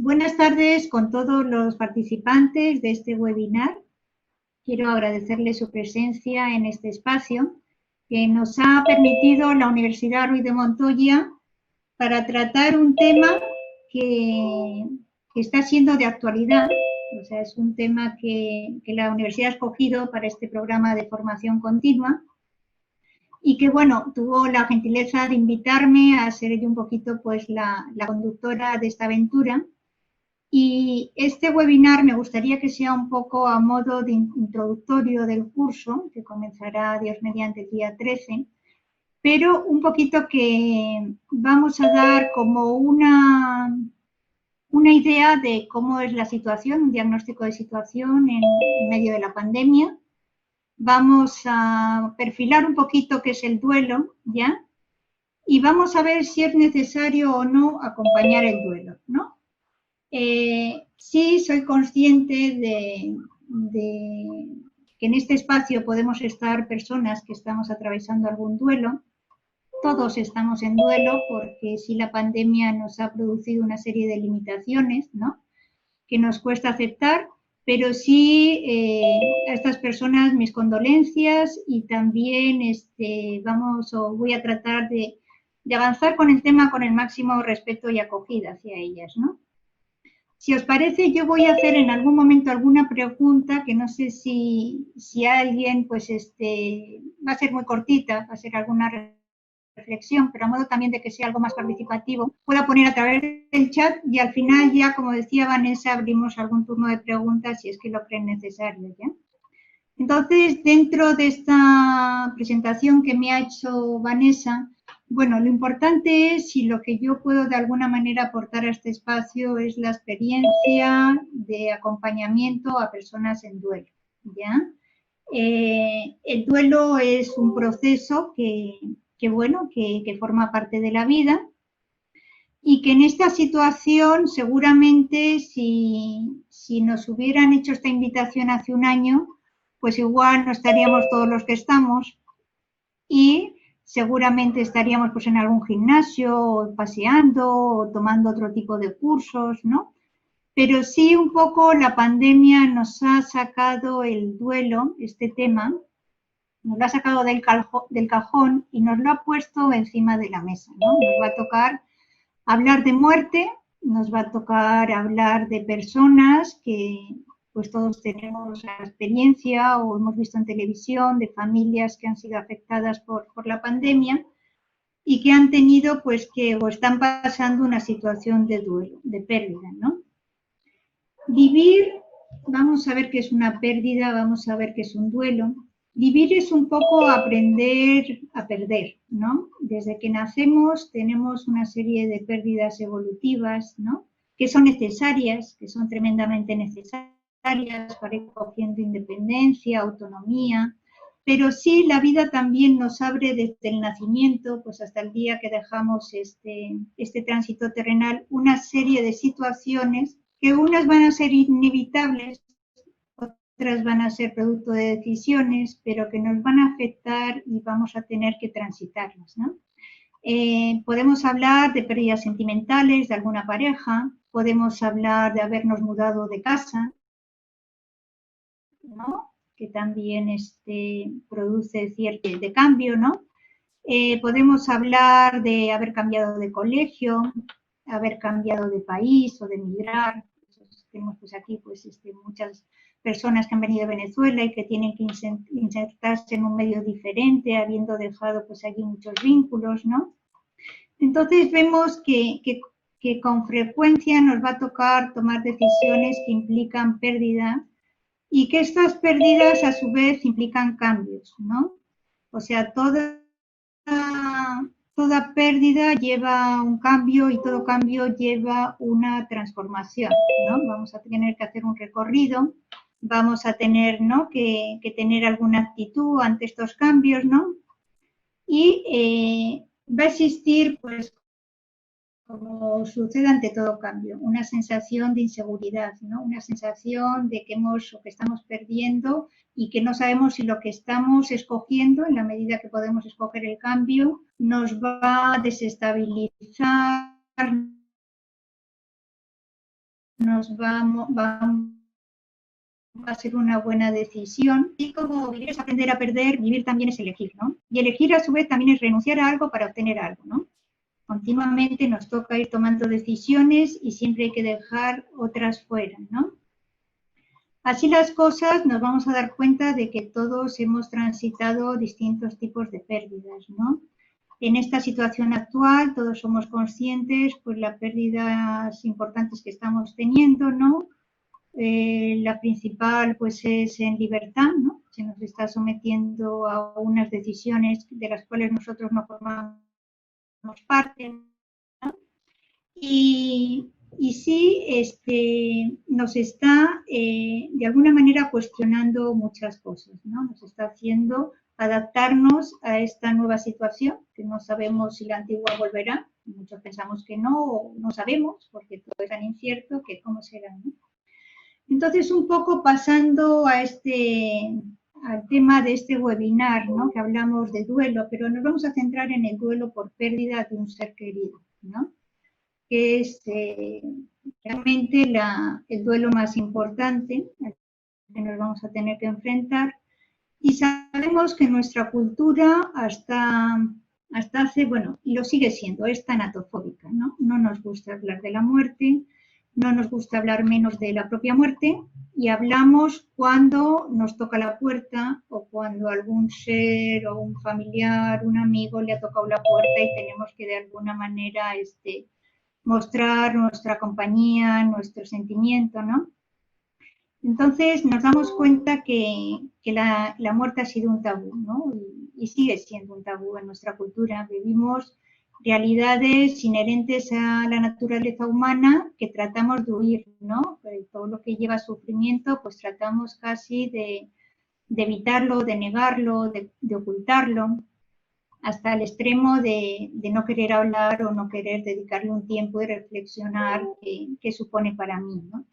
Buenas tardes con todos los participantes de este webinar. Quiero agradecerles su presencia en este espacio que nos ha permitido la Universidad Ruiz de Montoya para tratar un tema que está siendo de actualidad. O sea, es un tema que la universidad ha escogido para este programa de formación continua y que, bueno, tuvo la gentileza de invitarme a ser yo un poquito pues la conductora de esta aventura. Y este webinar me gustaría que sea un poco a modo de introductorio del curso, que comenzará, Dios mediante, el día 13, pero un poquito que vamos a dar como una idea de cómo es la situación, un diagnóstico de situación en medio de la pandemia. Vamos a perfilar un poquito qué es el duelo, ¿ya? Y vamos a ver si es necesario o no acompañar el duelo, ¿no? Sí, soy consciente de que en este espacio podemos estar personas que estamos atravesando algún duelo. Todos estamos en duelo porque sí, la pandemia nos ha producido una serie de limitaciones, ¿no?, que nos cuesta aceptar, pero sí a estas personas mis condolencias y también voy a tratar de avanzar con el tema con el máximo respeto y acogida hacia ellas, ¿no? Si os parece, yo voy a hacer en algún momento alguna pregunta que no sé si alguien, pues va a ser muy cortita, va a ser alguna reflexión, pero a modo también de que sea algo más participativo, pueda poner a través del chat y al final ya, como decía Vanessa, abrimos algún turno de preguntas si es que lo creen necesario, ¿ya? Entonces, dentro de esta presentación que me ha hecho Vanessa, bueno, lo importante es si lo que yo puedo de alguna manera aportar a este espacio es la experiencia de acompañamiento a personas en duelo, ¿ya? El duelo es un proceso que forma parte de la vida y que en esta situación seguramente si nos hubieran hecho esta invitación hace un año, pues igual no estaríamos todos los que estamos y seguramente estaríamos pues en algún gimnasio, o paseando, o tomando otro tipo de cursos, ¿no? Pero sí un poco la pandemia nos ha sacado el duelo, este tema, nos lo ha sacado del cajón y nos lo ha puesto encima de la mesa, ¿no? Nos va a tocar hablar de muerte, nos va a tocar hablar de personas que pues todos tenemos la experiencia o hemos visto en televisión de familias que han sido afectadas por la pandemia y que han tenido pues que o están pasando una situación de duelo, de pérdida, ¿no? Vivir, vamos a ver qué es una pérdida, vamos a ver qué es un duelo. Vivir es un poco aprender a perder, ¿no? Desde que nacemos tenemos una serie de pérdidas evolutivas, ¿no?, que son necesarias, que son tremendamente necesarias para ir cogiendo independencia, autonomía, pero sí la vida también nos abre desde el nacimiento, pues hasta el día que dejamos este tránsito terrenal, una serie de situaciones que unas van a ser inevitables, otras van a ser producto de decisiones, pero que nos van a afectar y vamos a tener que transitarlas, ¿no? Podemos hablar de pérdidas sentimentales de alguna pareja, podemos hablar de habernos mudado de casa, ¿no?, que también produce cierto de cambio, ¿no? Podemos hablar de haber cambiado de colegio, haber cambiado de país o de emigrar. Tenemos pues aquí pues muchas personas que han venido de Venezuela y que tienen que insertarse en un medio diferente, habiendo dejado pues aquí muchos vínculos, ¿no? Entonces vemos que con frecuencia nos va a tocar tomar decisiones que implican pérdida y que estas pérdidas a su vez implican cambios, ¿no? O sea, toda pérdida lleva un cambio y todo cambio lleva una transformación, ¿no? Vamos a tener que hacer un recorrido, vamos a tener, ¿no?, que tener alguna actitud ante estos cambios, ¿no? Y va a existir, pues, como sucede ante todo cambio, una sensación de inseguridad, ¿no?, una sensación de que estamos perdiendo y que no sabemos si lo que estamos escogiendo, en la medida que podemos escoger el cambio, nos va a desestabilizar, va a ser una buena decisión. Y como vivir es aprender a perder, vivir también es elegir, ¿no? Y elegir a su vez también es renunciar a algo para obtener algo, ¿no? Continuamente nos toca ir tomando decisiones y siempre hay que dejar otras fuera, ¿no? Así las cosas, nos vamos a dar cuenta de que todos hemos transitado distintos tipos de pérdidas, ¿no? En esta situación actual todos somos conscientes pues las pérdidas importantes que estamos teniendo, ¿no? La principal pues es en libertad, ¿no? Se nos está sometiendo a unas decisiones de las cuales nosotros no formamos parte, ¿no? Y sí, nos está de alguna manera cuestionando muchas cosas, ¿no? Nos está haciendo adaptarnos a esta nueva situación, que no sabemos si la antigua volverá, muchos pensamos que no, o no sabemos, porque todo es tan incierto que cómo será, ¿no? Entonces, un poco pasando al tema de este webinar, ¿no? Que hablamos de duelo, pero nos vamos a centrar en el duelo por pérdida de un ser querido, ¿no? Que es realmente el duelo más importante al que nos vamos a tener que enfrentar. Y sabemos que nuestra cultura hasta hace, bueno, y lo sigue siendo, es tanatofóbica, ¿no? No nos gusta hablar de la muerte, no nos gusta hablar menos de la propia muerte y hablamos cuando nos toca la puerta o cuando algún ser o un familiar, un amigo le ha tocado la puerta y tenemos que de alguna manera mostrar nuestra compañía, nuestro sentimiento, ¿no? Entonces nos damos cuenta que la muerte ha sido un tabú, ¿no? Y sigue siendo un tabú en nuestra cultura. Vivimos realidades inherentes a la naturaleza humana que tratamos de huir, ¿no? Todo lo que lleva sufrimiento, pues tratamos casi de evitarlo, de negarlo, de ocultarlo, hasta el extremo de no querer hablar o no querer dedicarle un tiempo y reflexionar qué supone para mí, ¿no?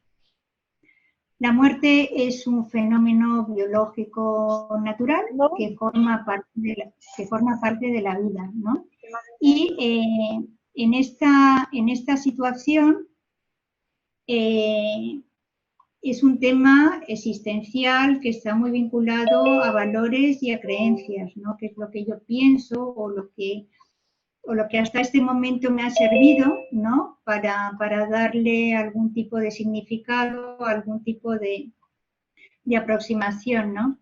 La muerte es un fenómeno biológico natural que forma parte de la vida, ¿no? Y en esta situación es un tema existencial que está muy vinculado a valores y a creencias, ¿no? Que es lo que yo pienso o lo que hasta este momento me ha servido, ¿no? Para darle algún tipo de significado, algún tipo de aproximación, ¿no?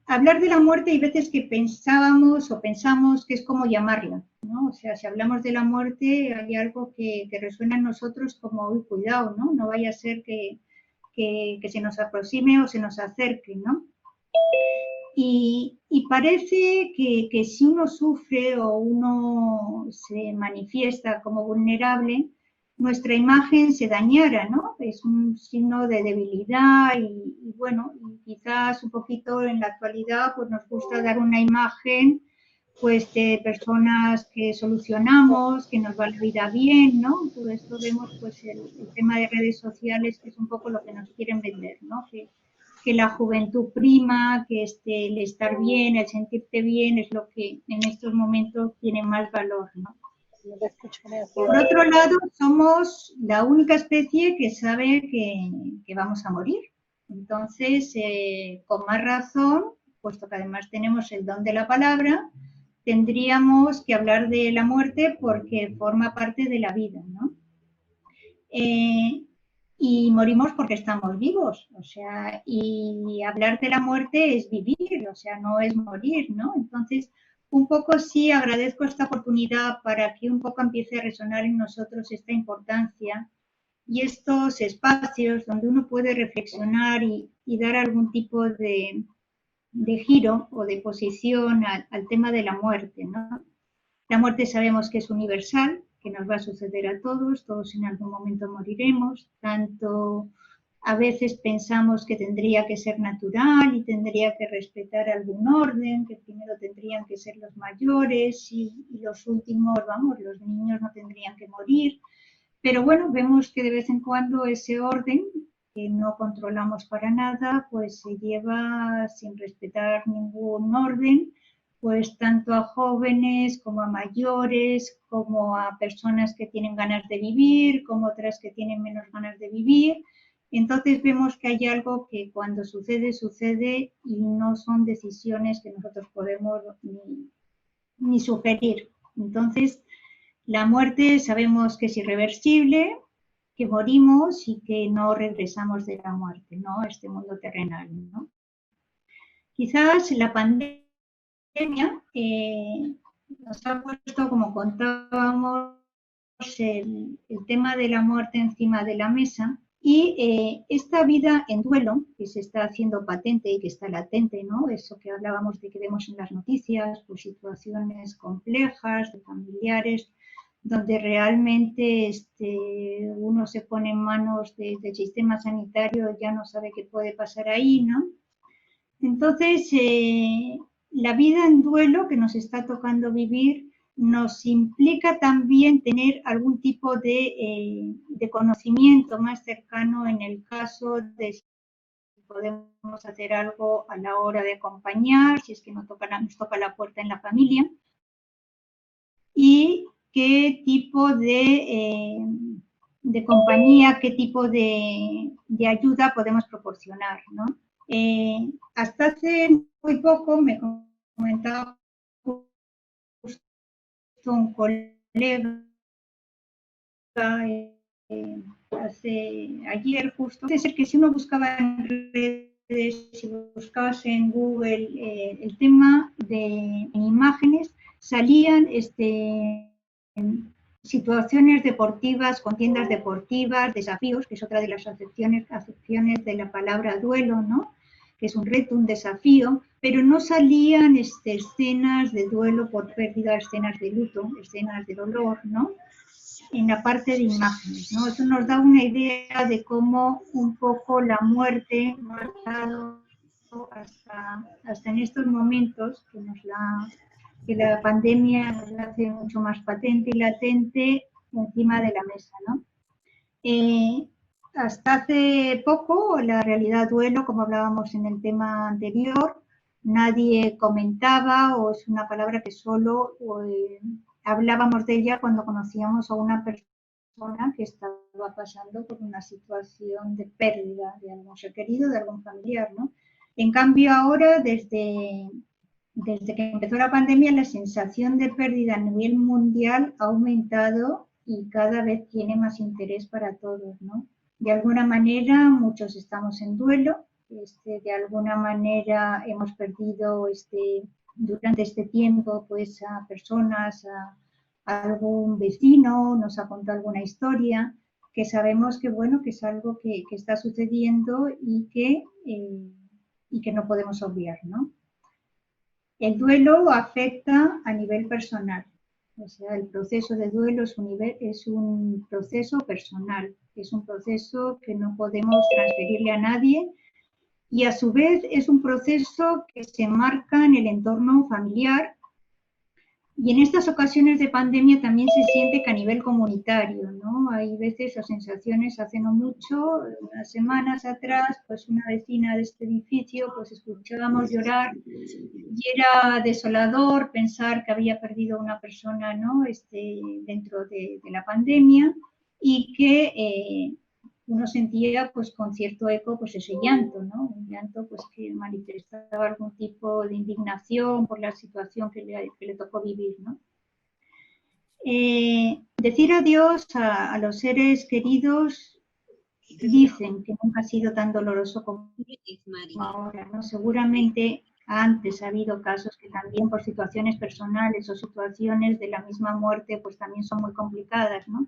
Hablar de la muerte hay veces que pensábamos o pensamos que es como llamarla, ¿no? O sea, si hablamos de la muerte hay algo que resuena en nosotros como, uy, cuidado, ¿no? No vaya a ser que se nos aproxime o se nos acerque, ¿no? Y parece que si uno sufre o uno se manifiesta como vulnerable, nuestra imagen se dañara, ¿no? Es un signo de debilidad y bueno, quizás un poquito en la actualidad pues nos gusta dar una imagen pues de personas que solucionamos, que nos va la vida bien, ¿no? Todo esto vemos pues el tema de redes sociales que es un poco lo que nos quieren vender, ¿no? Que la juventud prima, que el estar bien, el sentirte bien es lo que en estos momentos tiene más valor, ¿no? Por otro lado, somos la única especie que sabe que vamos a morir. Entonces, con más razón, puesto que además tenemos el don de la palabra, tendríamos que hablar de la muerte porque forma parte de la vida, ¿no? Y morimos porque estamos vivos, o sea, y hablar de la muerte es vivir, o sea, no es morir, ¿no? Entonces, un poco sí agradezco esta oportunidad para que un poco empiece a resonar en nosotros esta importancia y estos espacios donde uno puede reflexionar y dar algún tipo de giro o de posición al tema de la muerte, ¿no? La muerte sabemos que es universal, que nos va a suceder a todos, todos en algún momento moriremos, tanto a veces pensamos que tendría que ser natural y tendría que respetar algún orden, que primero tendrían que ser los mayores y los últimos, vamos, los niños no tendrían que morir. Pero bueno, vemos que de vez en cuando ese orden, que no controlamos para nada, pues se lleva sin respetar ningún orden, pues tanto a jóvenes como a mayores, como a personas que tienen ganas de vivir, como otras que tienen menos ganas de vivir. Entonces vemos que hay algo que cuando sucede, sucede y no son decisiones que nosotros podemos ni sugerir. Entonces, la muerte sabemos que es irreversible, que morimos y que no regresamos de la muerte, ¿no? A este mundo terrenal, ¿no? Quizás la pandemia nos ha puesto, como contábamos, el tema de la muerte encima de la mesa y esta vida en duelo que se está haciendo patente y que está latente, ¿no? Eso que hablábamos de que vemos en las noticias, pues situaciones complejas de familiares donde realmente uno se pone en manos del sistema sanitario, ya no sabe qué puede pasar ahí, ¿no? Entonces, la vida en duelo que nos está tocando vivir nos implica también tener algún tipo de conocimiento más cercano en el caso de si podemos hacer algo a la hora de acompañar, si es que nos toca la puerta en la familia, y qué tipo de compañía, qué tipo de ayuda podemos proporcionar, ¿no? Hasta hace muy poco me comentaba justo un colega ayer justo, es decir, que si uno buscaba en redes, si buscabas en Google el tema de en imágenes, salían situaciones deportivas, contiendas deportivas, desafíos, que es otra de las acepciones de la palabra duelo, ¿no? Que es un reto, un desafío, pero no salían escenas de duelo por pérdida, escenas de luto, escenas de dolor, ¿no? En la parte de imágenes, ¿no? Eso nos da una idea de cómo un poco la muerte ha marcado hasta en estos momentos que la pandemia nos la hace mucho más patente y latente encima de la mesa, ¿no? Hasta hace poco, la realidad duelo, como hablábamos en el tema anterior, nadie comentaba o es una palabra que solo hablábamos de ella cuando conocíamos a una persona que estaba pasando por una situación de pérdida de algún ser querido, de algún familiar, ¿no? En cambio ahora, desde que empezó la pandemia, la sensación de pérdida a nivel mundial ha aumentado y cada vez tiene más interés para todos, ¿no? De alguna manera, muchos estamos en duelo, de alguna manera hemos perdido durante este tiempo pues a personas, a algún vecino, nos ha contado alguna historia, que sabemos que bueno, que es algo que está sucediendo y que no podemos obviar, ¿no? El duelo afecta a nivel personal, o sea, el proceso de duelo es un proceso personal, es un proceso que no podemos transferirle a nadie y a su vez es un proceso que se marca en el entorno familiar y en estas ocasiones de pandemia también se siente que a nivel comunitario, ¿no? Hay veces o sensaciones, hace no mucho, unas semanas atrás, pues una vecina de este edificio, pues escuchábamos llorar y era desolador pensar que había perdido una persona, ¿no? Dentro de la pandemia y que uno sentía pues con cierto eco pues ese llanto, ¿no? Un llanto pues que manifestaba algún tipo de indignación por la situación que le tocó vivir, ¿no? Decir adiós a los seres queridos dicen que nunca ha sido tan doloroso como ahora, ¿no? Seguramente antes ha habido casos que también por situaciones personales o situaciones de la misma muerte pues también son muy complicadas, ¿no?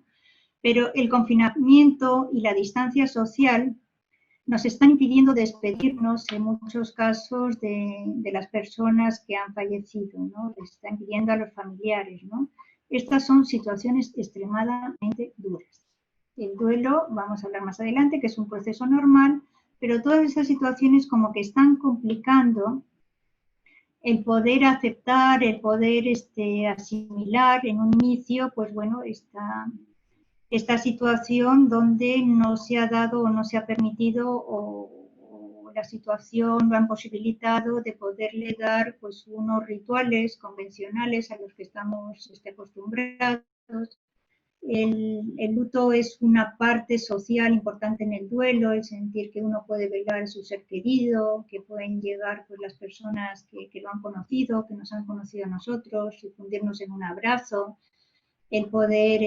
Pero el confinamiento y la distancia social nos están impidiendo despedirnos en muchos casos de las personas que han fallecido, ¿no? Les están impidiendo a los familiares, ¿no? Estas son situaciones extremadamente duras. El duelo, vamos a hablar más adelante, que es un proceso normal, pero todas esas situaciones como que están complicando el poder aceptar, el poder asimilar en un inicio, pues bueno, esta situación donde no se ha dado o no se ha permitido o la situación lo han posibilitado de poderle dar pues unos rituales convencionales a los que estamos acostumbrados. El luto es una parte social importante en el duelo, el sentir que uno puede velar a su ser querido, que pueden llegar pues, las personas que lo han conocido, que nos han conocido a nosotros, y fundirnos en un abrazo, el poder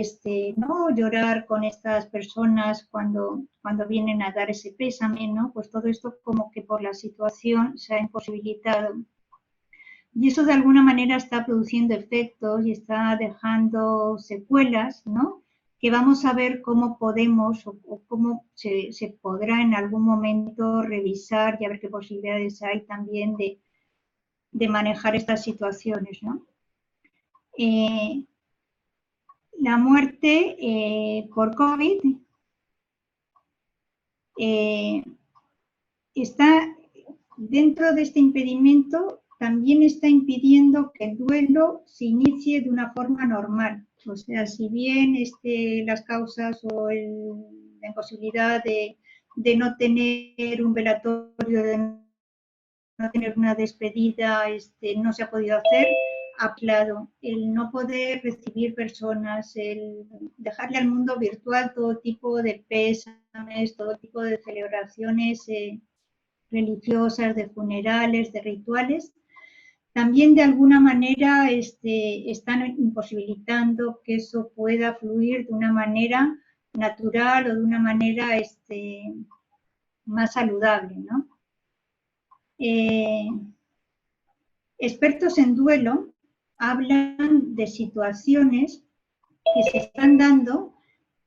¿no? llorar con estas personas cuando vienen a dar ese pésame, ¿no? Pues todo esto como que por la situación se ha imposibilitado. Y eso de alguna manera está produciendo efectos y está dejando secuelas, ¿no? Que vamos a ver cómo podemos o cómo se podrá en algún momento revisar y a ver qué posibilidades hay también de manejar estas situaciones, ¿no? La muerte por COVID está dentro de este impedimento, también está impidiendo que el duelo se inicie de una forma normal. O sea, si bien las causas o la imposibilidad de no tener un velatorio, de no tener una despedida, no se ha podido hacer, aislado, el no poder recibir personas, el dejarle al mundo virtual todo tipo de pésames, todo tipo de celebraciones religiosas, de funerales, de rituales, también de alguna manera están imposibilitando que eso pueda fluir de una manera natural o de una manera más saludable, ¿no? Expertos en duelo hablan de situaciones que se están dando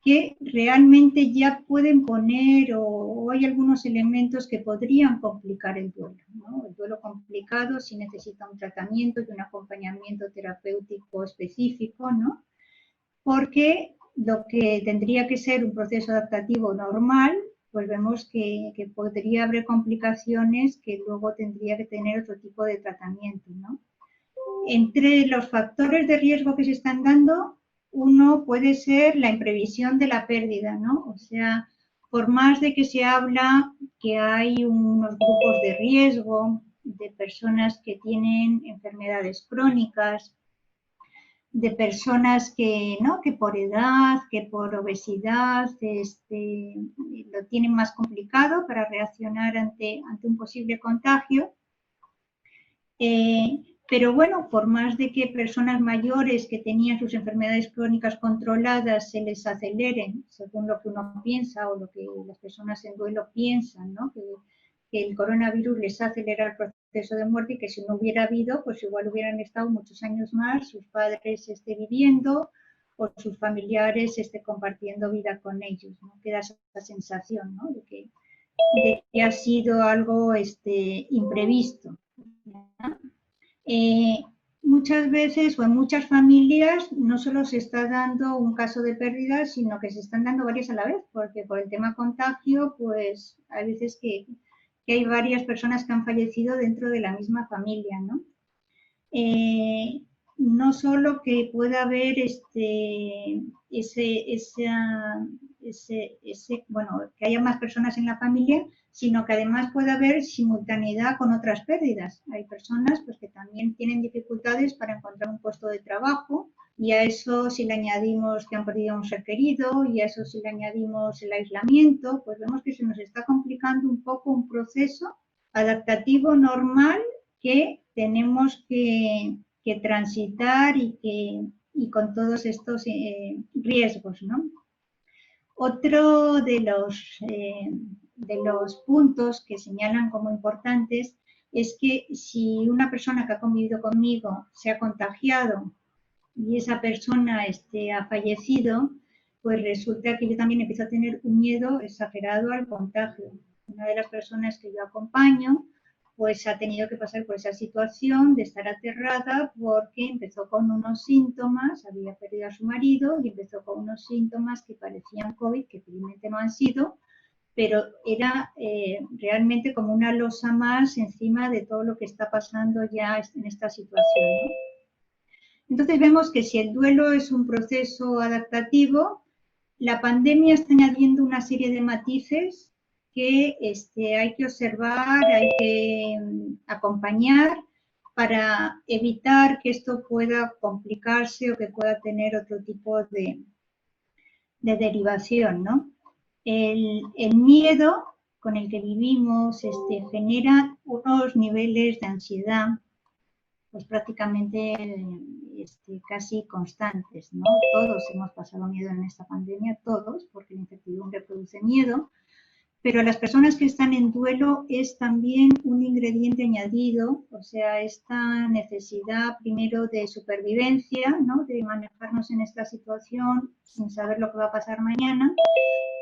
que realmente ya pueden poner o hay algunos elementos que podrían complicar el duelo, ¿no? El duelo complicado sí necesita un tratamiento y un acompañamiento terapéutico específico, ¿no? Porque lo que tendría que ser un proceso adaptativo normal, pues vemos que podría haber complicaciones que luego tendría que tener otro tipo de tratamiento, ¿no? Entre los factores de riesgo que se están dando, uno puede ser la imprevisión de la pérdida, ¿no? O sea, por más de que se habla que hay unos grupos de riesgo, de personas que tienen enfermedades crónicas, de personas que, ¿no? que por edad, que por obesidad, lo tienen más complicado para reaccionar ante un posible contagio. Pero bueno, por más de que personas mayores que tenían sus enfermedades crónicas controladas se les aceleren, según lo que uno piensa o lo que las personas en duelo piensan, ¿no? que el coronavirus les acelera el proceso de muerte y que si no hubiera habido, pues igual hubieran estado muchos años más sus padres viviendo o sus familiares compartiendo vida con ellos, ¿no? Queda esa sensación, ¿no? de que ha sido algo imprevisto, ¿no? Muchas veces o en muchas familias no solo se está dando un caso de pérdida, sino que se están dando varias a la vez, porque por el tema contagio, pues hay veces que hay varias personas que han fallecido dentro de la misma familia, ¿no? No solo que pueda haber bueno, que haya más personas en la familia, sino que además puede haber simultaneidad con otras pérdidas. Hay personas pues, que también tienen dificultades para encontrar un puesto de trabajo y a eso si le añadimos que han perdido a un ser querido y a eso si le añadimos el aislamiento, pues vemos que se nos está complicando un poco un proceso adaptativo normal que tenemos que transitar y con todos estos riesgos, ¿no? Otro de los puntos que señalan como importantes es que si una persona que ha convivido conmigo se ha contagiado y esa persona ha fallecido, pues resulta que yo también empiezo a tener un miedo exagerado al contagio. Una de las personas que yo acompaño pues ha tenido que pasar por esa situación de estar aterrada porque empezó con unos síntomas, había perdido a su marido y empezó con unos síntomas que parecían COVID, que felizmente no han sido, pero era realmente como una losa más encima de todo lo que está pasando ya en esta situación, ¿no? Entonces vemos que si el duelo es un proceso adaptativo, la pandemia está añadiendo una serie de matices que hay que observar, hay que acompañar para evitar que esto pueda complicarse o que pueda tener otro tipo de derivación, ¿no? El miedo con el que vivimos genera unos niveles de ansiedad pues prácticamente casi constantes, ¿no? Todos hemos pasado miedo en esta pandemia, todos, porque la incertidumbre produce miedo, pero las personas que están en duelo es también un ingrediente añadido, o sea, esta necesidad primero de supervivencia, ¿no? De manejarnos en esta situación sin saber lo que va a pasar mañana,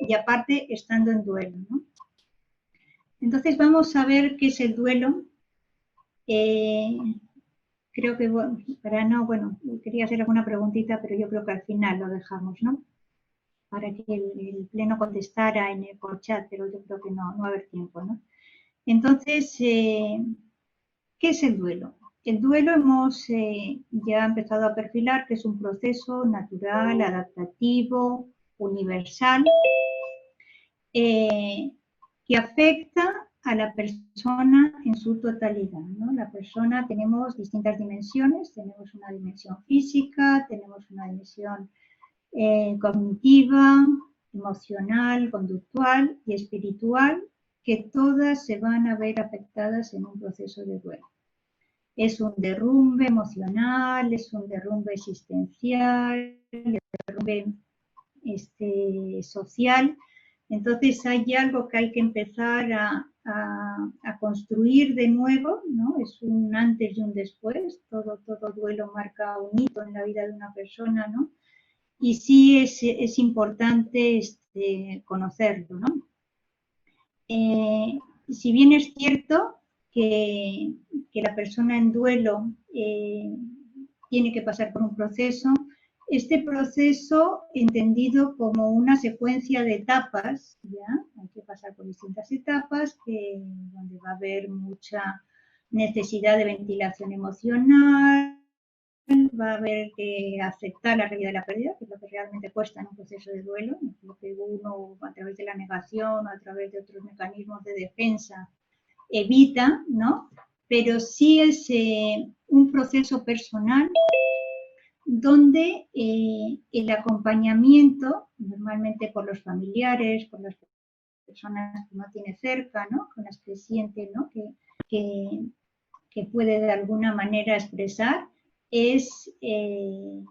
y aparte estando en duelo, ¿no? Entonces vamos a ver qué es el duelo. Creo que, bueno, quería hacer alguna preguntita, pero yo creo que al final lo dejamos, ¿no? Para que el pleno contestara en el chat, pero yo creo que no va a haber tiempo, ¿no? Entonces, ¿qué es el duelo? El duelo hemos ya empezado a perfilar que es un proceso natural, adaptativo, universal, que afecta a la persona en su totalidad, ¿no? La persona, tenemos distintas dimensiones, tenemos una dimensión física, tenemos una dimensión cognitiva, emocional, conductual y espiritual, que todas se van a ver afectadas en un proceso de duelo. Es un derrumbe emocional, es un derrumbe existencial, es un derrumbe social. Entonces hay algo que hay que empezar a construir de nuevo, ¿no? Es un antes y un después, todo duelo marca un hito en la vida de una persona, ¿no? Y sí es importante conocerlo, ¿no? Si bien es cierto que la persona en duelo tiene que pasar por un proceso, este proceso entendido como una secuencia de etapas, ¿ya? Hay que pasar por distintas etapas donde va a haber mucha necesidad de ventilación emocional, va a haber que aceptar la realidad de la pérdida, que es lo que realmente cuesta en un proceso de duelo, lo que uno a través de la negación o a través de otros mecanismos de defensa evita, ¿no? Pero sí es un proceso personal donde el acompañamiento, normalmente por los familiares, por las personas que uno tiene cerca, ¿no? Con las que siente, ¿no? que puede de alguna manera expresar, es de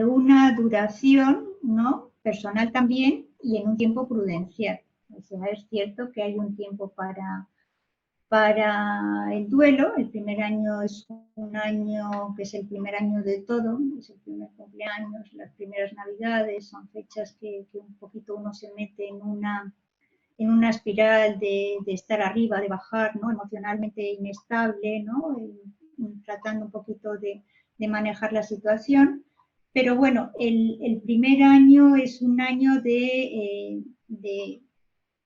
una duración, ¿no? Personal también y en un tiempo prudencial. O sea, es cierto que hay un tiempo para el duelo. El primer año es un año que es el primer año de todo, es el primer cumpleaños, las primeras navidades, son fechas que un poquito uno se mete en una espiral de estar arriba, de bajar, ¿no? Emocionalmente inestable, ¿no? Tratando un poquito de manejar la situación. Pero bueno, el primer año es un año de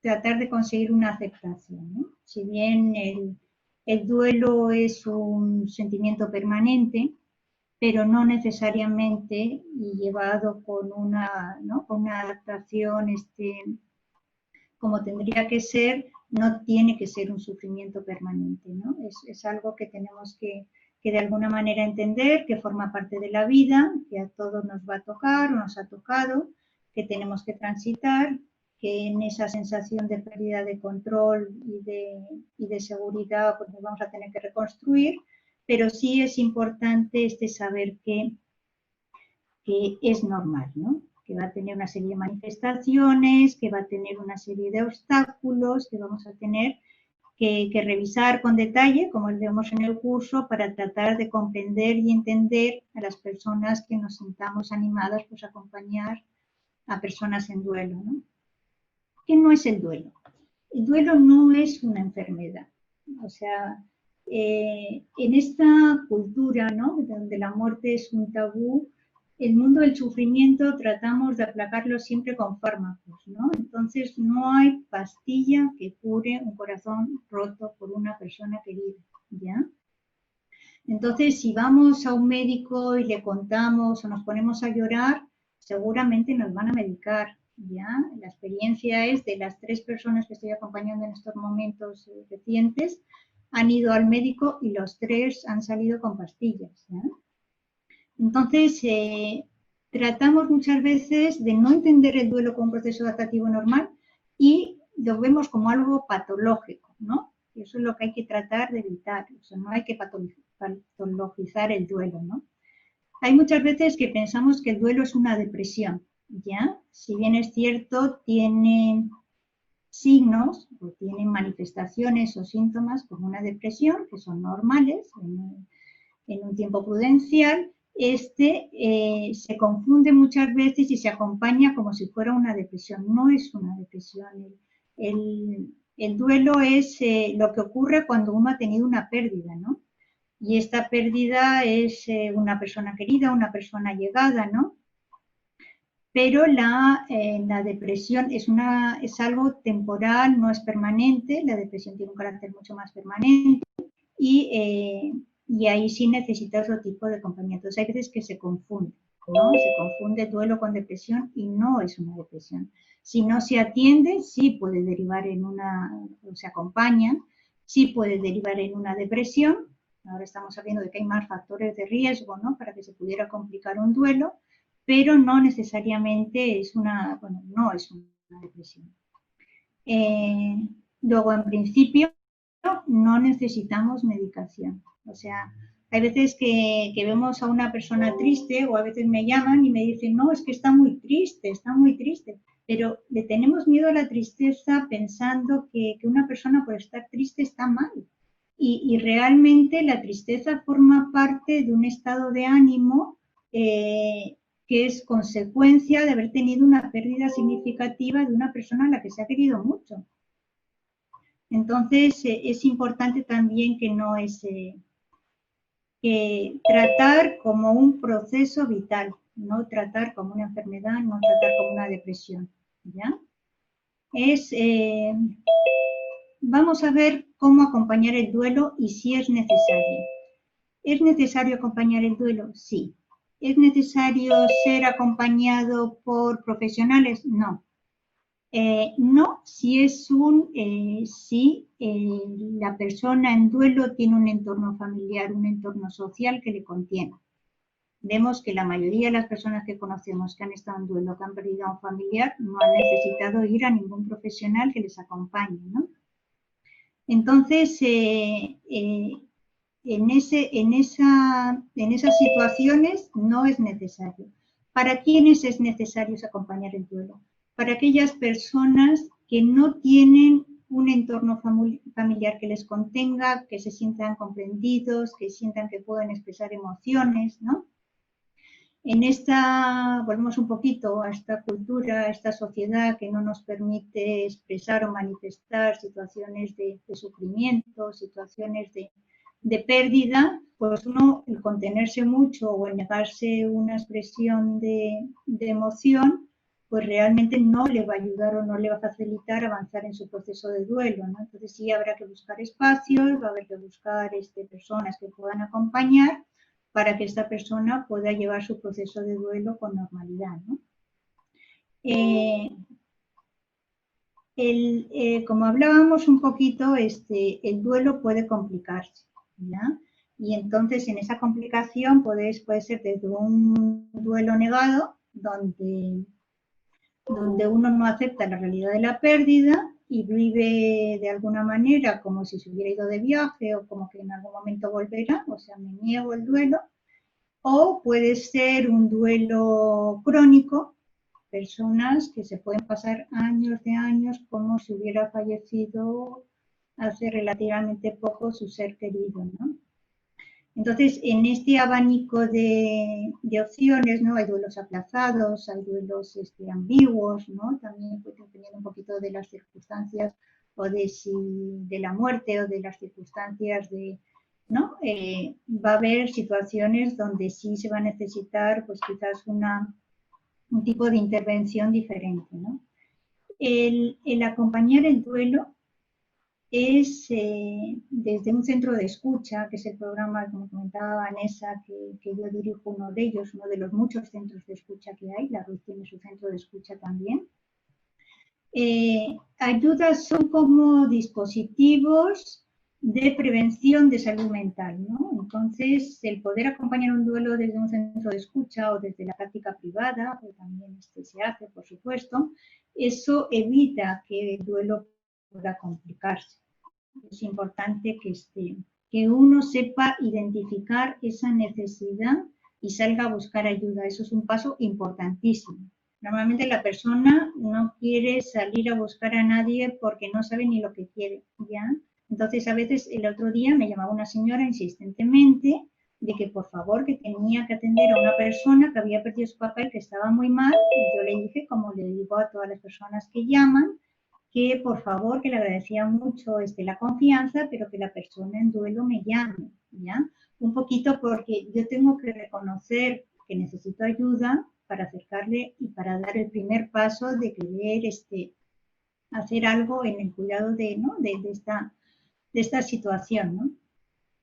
tratar de conseguir una aceptación, ¿no? Si bien el duelo es un sentimiento permanente, pero no necesariamente y llevado con ¿no? Con una adaptación como tendría que ser, no tiene que ser un sufrimiento permanente, ¿no? Es algo que tenemos que de alguna manera entender, que forma parte de la vida, que a todos nos va a tocar o nos ha tocado, que tenemos que transitar, que en esa sensación de pérdida de control y de seguridad pues nos vamos a tener que reconstruir, pero sí es importante saber que es normal, ¿no? Que va a tener una serie de manifestaciones, que va a tener una serie de obstáculos, que vamos a tener que revisar con detalle, como vemos en el curso, para tratar de comprender y entender a las personas que nos sintamos animadas pues, a acompañar a personas en duelo, ¿no? ¿Qué no es el duelo? El duelo no es una enfermedad. O sea, en esta cultura, ¿no? Donde la muerte es un tabú, el mundo del sufrimiento tratamos de aplacarlo siempre con fármacos, ¿no? Entonces no hay pastilla que cure un corazón roto por una persona querida, ¿ya? Entonces, si vamos a un médico y le contamos o nos ponemos a llorar, seguramente nos van a medicar, ¿ya? La experiencia es de las 3 personas que estoy acompañando en estos momentos recientes, han ido al médico y los 3 han salido con pastillas, ¿ya? Entonces, tratamos muchas veces de no entender el duelo como un proceso adaptativo normal y lo vemos como algo patológico, ¿no? Y eso es lo que hay que tratar de evitar, o sea, no hay que patologizar el duelo, ¿no? Hay muchas veces que pensamos que el duelo es una depresión, ¿ya? Si bien es cierto, tienen signos o tienen manifestaciones o síntomas como una depresión, que son normales en un tiempo prudencial, se confunde muchas veces y se acompaña como si fuera una depresión. No es una depresión. El duelo es lo que ocurre cuando uno ha tenido una pérdida, ¿no? Y esta pérdida es una persona querida, una persona llegada, ¿no? Pero la depresión es algo temporal, no es permanente. La depresión tiene un carácter mucho más permanente y ahí sí necesita otro tipo de acompañamiento. Hay veces que se confunde, ¿no? Se confunde duelo con depresión y no es una depresión. Si no se atiende, sí puede derivar en o se acompaña, sí puede derivar en una depresión. Ahora estamos sabiendo de que hay más factores de riesgo, ¿no? Para que se pudiera complicar un duelo, pero no necesariamente no es una depresión. Luego, en principio, no necesitamos medicación. O sea, hay veces que vemos a una persona triste o a veces me llaman y me dicen, no, es que está muy triste. Pero le tenemos miedo a la tristeza pensando que una persona por estar triste está mal. Y realmente la tristeza forma parte de un estado de ánimo que es consecuencia de haber tenido una pérdida significativa de una persona a la que se ha querido mucho. Entonces, es importante también que tratar como un proceso vital, no tratar como una enfermedad, no tratar como una depresión, ¿ya? Vamos a ver cómo acompañar el duelo y si es necesario. ¿Es necesario acompañar el duelo? Sí. ¿Es necesario ser acompañado por profesionales? No. No, si la persona en duelo tiene un entorno familiar, un entorno social que le contiene. Vemos que la mayoría de las personas que conocemos que han estado en duelo, que han perdido a un familiar, no han necesitado ir a ningún profesional que les acompañe, ¿no? Entonces, en esas situaciones no es necesario. ¿Para quiénes es necesario acompañar el duelo? Para aquellas personas que no tienen un entorno familiar que les contenga, que se sientan comprendidos, que sientan que pueden expresar emociones, ¿no? Volvemos un poquito a esta cultura, a esta sociedad que no nos permite expresar o manifestar situaciones de sufrimiento, situaciones de pérdida, pues uno, el contenerse mucho o el negarse una expresión de emoción, pues realmente no le va a ayudar o no le va a facilitar avanzar en su proceso de duelo, ¿no? Entonces sí habrá que buscar espacios, va a haber que buscar personas que puedan acompañar para que esta persona pueda llevar su proceso de duelo con normalidad, ¿no? Como hablábamos un poquito, el duelo puede complicarse, ¿ya? Y entonces en esa complicación puede ser desde un duelo negado, donde uno no acepta la realidad de la pérdida y vive de alguna manera como si se hubiera ido de viaje o como que en algún momento volverá, o sea, me niego el duelo. O puede ser un duelo crónico, personas que se pueden pasar años de años como si hubiera fallecido hace relativamente poco su ser querido, ¿no? Entonces, en este abanico de opciones, ¿no? Hay duelos aplazados, hay duelos ambiguos, ¿no? También pues, dependiendo un poquito de las circunstancias o de la muerte o de las circunstancias ¿no? Va a haber situaciones donde sí se va a necesitar, pues quizás un tipo de intervención diferente, ¿no? El acompañar el duelo es desde un centro de escucha, que es el programa, como comentaba Vanessa, que yo dirijo uno de ellos, uno de los muchos centros de escucha que hay. La RUIS tiene su centro de escucha también. Ayudas son como dispositivos de prevención de salud mental, ¿no? Entonces, el poder acompañar un duelo desde un centro de escucha o desde la práctica privada, que también se hace, por supuesto, eso evita que el duelo pueda complicarse. Es importante que uno sepa identificar esa necesidad y salga a buscar ayuda. Eso es un paso importantísimo. Normalmente la persona no quiere salir a buscar a nadie porque no sabe ni lo que quiere, ¿ya? Entonces, a veces el otro día me llamaba una señora insistentemente de que por favor que tenía que atender a una persona que había perdido su papel, que estaba muy mal, y yo le dije, como le digo a todas las personas que llaman, que por favor, que le agradecía mucho la confianza, pero que la persona en duelo me llame, ¿ya? Un poquito porque yo tengo que reconocer que necesito ayuda para acercarle y para dar el primer paso de querer hacer algo en el cuidado ¿no? de esta situación, ¿no?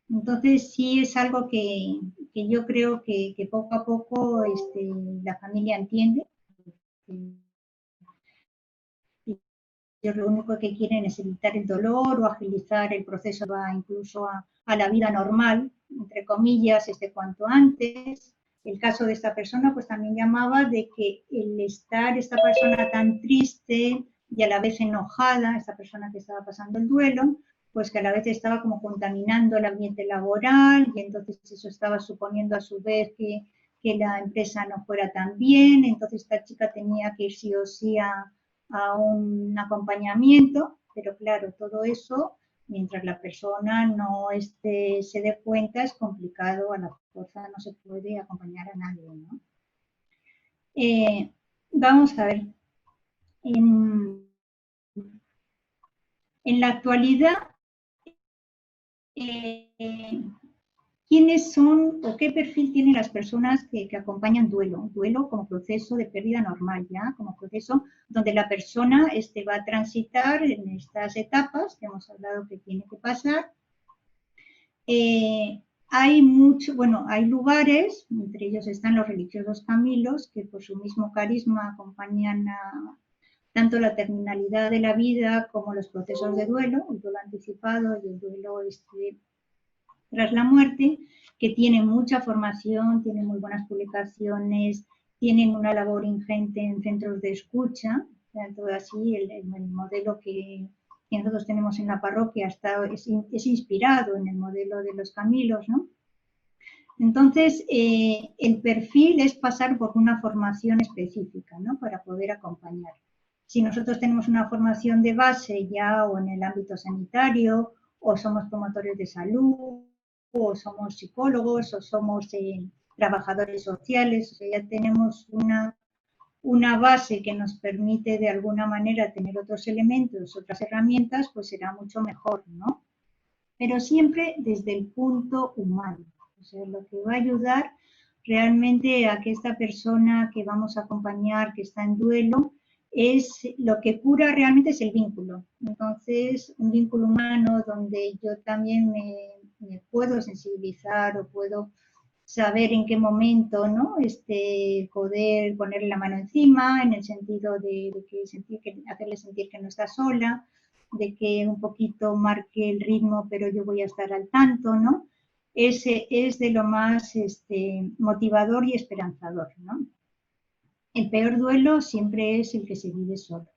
Entonces sí es algo que yo creo que poco a poco la familia entiende. Ellos lo único que quieren es evitar el dolor o agilizar el proceso, va incluso a la vida normal, entre comillas, cuanto antes. El caso de esta persona pues también llamaba de que el estar esta persona tan triste y a la vez enojada, esta persona que estaba pasando el duelo, pues que a la vez estaba como contaminando el ambiente laboral y entonces eso estaba suponiendo a su vez que la empresa no fuera tan bien, entonces esta chica tenía que ir sí o sí a un acompañamiento, pero claro, todo eso, mientras la persona no se dé cuenta, es complicado, a la fuerza no se puede acompañar a nadie, ¿no? Vamos a ver, en la actualidad, ¿quiénes son o qué perfil tienen las personas que acompañan duelo como proceso de pérdida normal, ya como proceso donde la persona va a transitar en estas etapas que hemos hablado que tiene que pasar? Hay lugares, entre ellos están los religiosos camilos, que por su mismo carisma acompañan tanto la terminalidad de la vida como los procesos de duelo, el duelo anticipado y el duelo tras la muerte, que tienen mucha formación, tienen muy buenas publicaciones, tienen una labor ingente en centros de escucha, tanto así el modelo que nosotros tenemos en la parroquia es inspirado en el modelo de los Camilos, ¿no? Entonces, el perfil es pasar por una formación específica, ¿no? Para poder acompañar. Si nosotros tenemos una formación de base ya o en el ámbito sanitario, o somos promotores de salud, o somos psicólogos, o somos trabajadores sociales, o sea, ya tenemos una base que nos permite de alguna manera tener otros elementos, otras herramientas, pues será mucho mejor, ¿no? Pero siempre desde el punto humano. O sea, lo que va a ayudar realmente a que esta persona que vamos a acompañar, que está en duelo, es lo que cura realmente es el vínculo. Entonces, un vínculo humano donde yo también me puedo sensibilizar o puedo saber en qué momento, ¿no? Poder ponerle la mano encima, en el sentido de hacerle sentir que no está sola, de que un poquito marque el ritmo, pero yo voy a estar al tanto, ¿no? Ese es de lo más motivador y esperanzador, ¿no? El peor duelo siempre es el que se vive solo.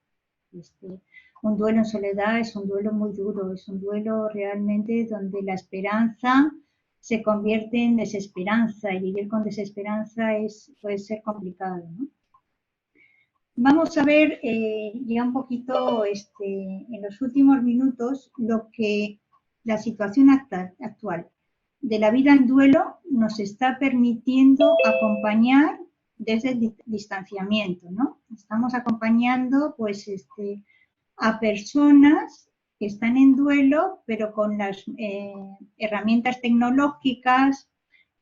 Un duelo en soledad es un duelo muy duro, es un duelo realmente donde la esperanza se convierte en desesperanza y vivir con desesperanza puede ser complicado, ¿no? Vamos a ver ya un poquito en los últimos minutos la situación actual de la vida en duelo nos está permitiendo acompañar desde el distanciamiento, ¿no? Estamos acompañando pues a personas que están en duelo, pero con las herramientas tecnológicas,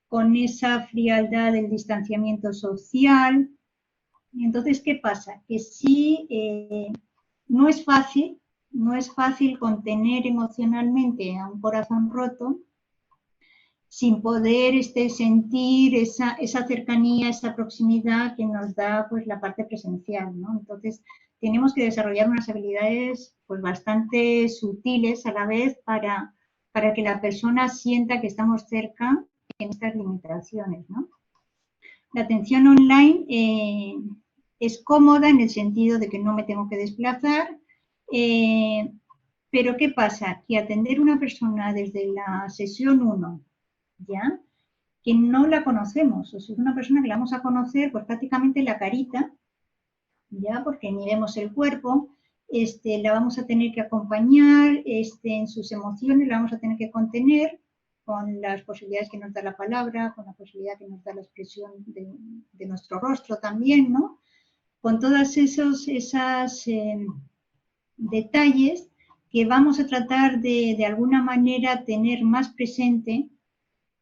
con esa frialdad del distanciamiento social. Entonces, ¿qué pasa? Que sí, no es fácil contener emocionalmente a un corazón roto sin poder sentir esa cercanía, esa proximidad que nos da pues la parte presencial, ¿no? Entonces, tenemos que desarrollar unas habilidades pues bastante sutiles a la vez para que la persona sienta que estamos cerca en estas limitaciones, ¿no? La atención online es cómoda en el sentido de que no me tengo que desplazar, pero ¿qué pasa? Que atender a una persona desde la sesión 1, ¿ya? Que no la conocemos, o sea, es una persona que la vamos a conocer pues prácticamente la carita, ¿ya? Porque ni vemos el cuerpo, la vamos a tener que acompañar en sus emociones, la vamos a tener que contener con las posibilidades que nos da la palabra, con la posibilidad que nos da la expresión de nuestro rostro también, ¿no? Con todos esos detalles que vamos a tratar de alguna manera tener más presente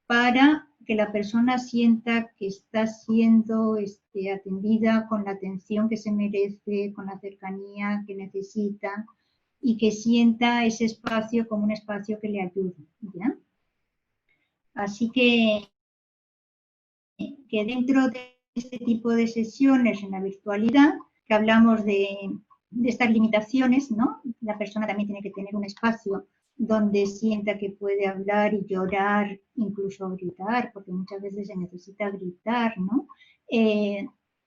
para que la persona sienta que está siendo atendida con la atención que se merece, con la cercanía que necesita y que sienta ese espacio como un espacio que le ayude, ¿ya? Así que dentro de este tipo de sesiones en la virtualidad, que hablamos de estas limitaciones, ¿no? La persona también tiene que tener un espacio donde sienta que puede hablar y llorar, incluso gritar, porque muchas veces se necesita gritar, ¿no?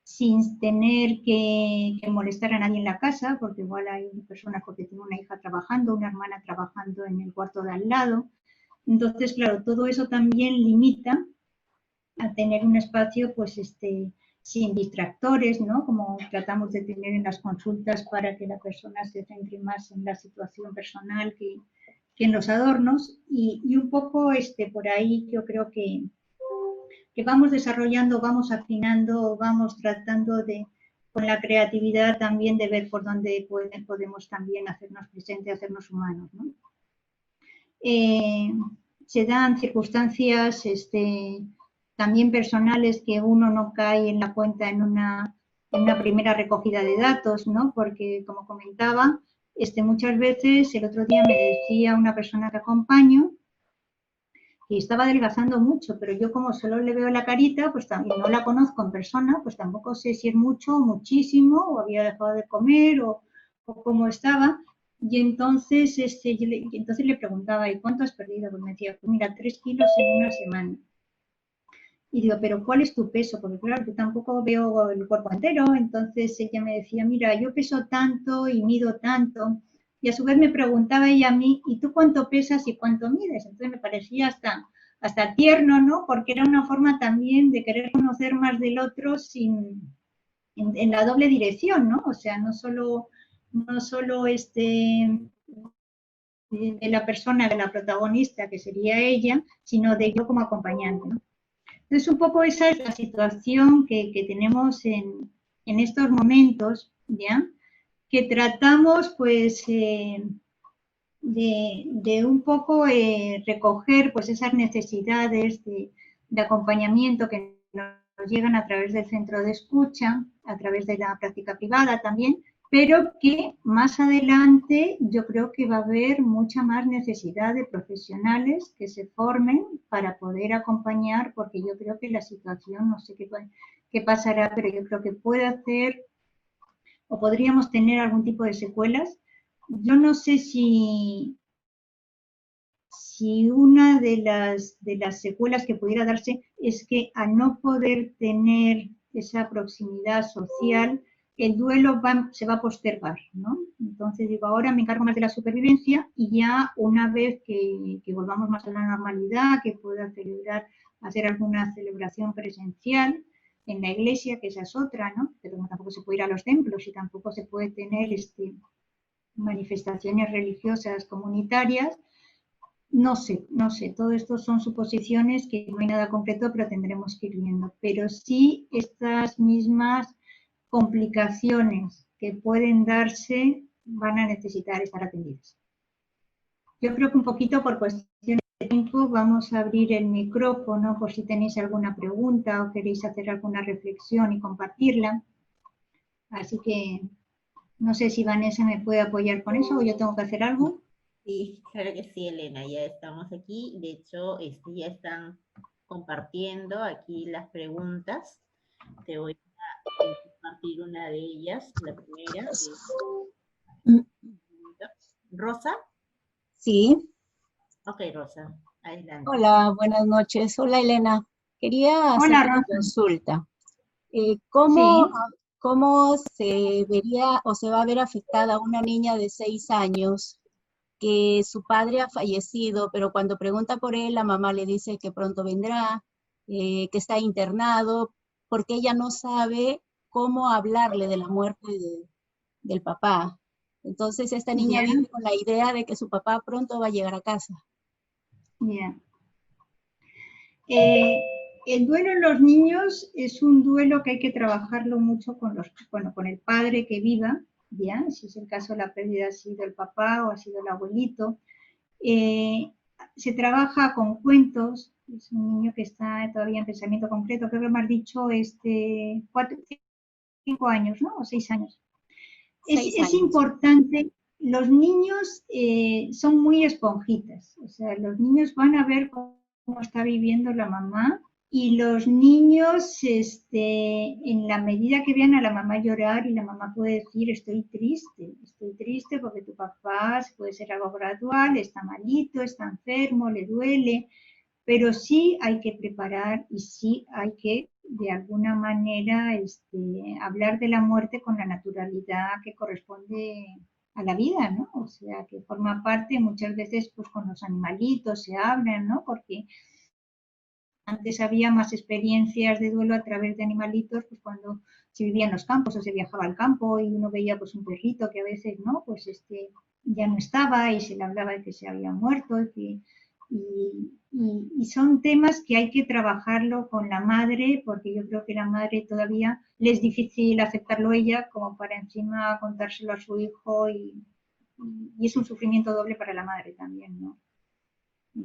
Sin tener que molestar a nadie en la casa, porque igual hay personas porque tiene una hija trabajando, una hermana trabajando en el cuarto de al lado. Entonces, claro, todo eso también limita a tener un espacio pues sin distractores, ¿no? Como tratamos de tener en las consultas para que la persona se centre más en la situación personal que en los adornos y un poco por ahí yo creo que vamos desarrollando, vamos afinando, vamos tratando de con la creatividad también de ver por dónde podemos también hacernos presentes, hacernos humanos, ¿no? Se dan circunstancias también personales que uno no cae en la cuenta en una primera recogida de datos, ¿no? Porque, como comentaba, muchas veces, el otro día me decía una persona que acompaño que estaba adelgazando mucho, pero yo como solo le veo la carita, pues también no la conozco en persona, pues tampoco sé si es mucho o muchísimo, o había dejado de comer, o cómo estaba. Y entonces, entonces le preguntaba, ¿y cuánto has perdido? Pues me decía, pues mira, 3 kilos en una semana. Y digo, ¿pero cuál es tu peso? Porque claro, yo tampoco veo el cuerpo entero. Entonces ella me decía, mira, yo peso tanto y mido tanto. Y a su vez me preguntaba ella a mí, ¿y tú cuánto pesas y cuánto mides? Entonces me parecía hasta tierno, ¿no? Porque era una forma también de querer conocer más del otro en la doble dirección, ¿no? O sea, no solo de la persona, de la protagonista, que sería ella, sino de yo como acompañante, ¿no? Entonces, un poco esa es la situación que tenemos en estos momentos, ¿ya? Que tratamos, pues, de un poco recoger, pues, esas necesidades de acompañamiento que nos llegan a través del centro de escucha, a través de la práctica privada también, pero que más adelante yo creo que va a haber mucha más necesidad de profesionales que se formen para poder acompañar, porque yo creo que la situación, no sé qué pasará, pero yo creo que puede hacer o podríamos tener algún tipo de secuelas. Yo no sé si una de las secuelas que pudiera darse es que al no poder tener esa proximidad social, el duelo se va a postergar, ¿no? Entonces digo, ahora me encargo más de la supervivencia y ya una vez que volvamos más a la normalidad, que pueda hacer alguna celebración presencial en la iglesia, que esa es otra, ¿no? Pero tampoco se puede ir a los templos y tampoco se puede tener manifestaciones religiosas comunitarias. No sé, todo esto son suposiciones que no hay nada concreto, pero tendremos que ir viendo. Pero sí estas mismas complicaciones que pueden darse van a necesitar estar atendidas. Yo creo que un poquito por cuestiones de tiempo vamos a abrir el micrófono por si tenéis alguna pregunta o queréis hacer alguna reflexión y compartirla. Así que no sé si Vanessa me puede apoyar con eso o yo tengo que hacer algo. Sí, claro que sí, Elena, ya estamos aquí. De hecho, ya están compartiendo aquí las preguntas. Te voy a compartir una de ellas. La primera es Rosa. Sí. Ok, Rosa, adelante. Hola, buenas noches. Hola, Elena. Quería hacer Hola, una Rosa. consulta. Sí. ¿Cómo se vería o se va a ver afectada una niña de 6 años que su padre ha fallecido, pero cuando pregunta por él, la mamá le dice que pronto vendrá, que está internado, porque ella no sabe cómo hablarle de la muerte del papá? Entonces, esta niña Ya, vive con la idea de que su papá pronto va a llegar a casa. ya. El duelo en los niños es un duelo que hay que trabajarlo mucho con el padre que viva, ¿ya? Si es el caso, la pérdida ha sido el papá o ha sido el abuelito. Se trabaja con cuentos, es un niño que está todavía en pensamiento concreto, creo que me has dicho 5 años, ¿no? O 6 años. 6 Es años. importante, los niños son muy esponjitas, o sea, los niños van a ver cómo está viviendo la mamá y los niños, en la medida que vean a la mamá llorar y la mamá puede decir estoy triste porque tu papá puede ser algo gradual, está malito, está enfermo, le duele, pero sí hay que preparar y sí hay que, de alguna manera, hablar de la muerte con la naturalidad que corresponde a la vida, ¿no? O sea, que forma parte muchas veces, pues con los animalitos se hablan, ¿no? Porque antes había más experiencias de duelo a través de animalitos, pues cuando se vivía en los campos o se viajaba al campo y uno veía pues un perrito que a veces, ¿no? Pues ya no estaba y se le hablaba de que se había muerto y son temas que hay que trabajarlo con la madre, porque yo creo que la madre todavía le es difícil aceptarlo ella como para encima contárselo a su hijo y es un sufrimiento doble para la madre también, ¿no?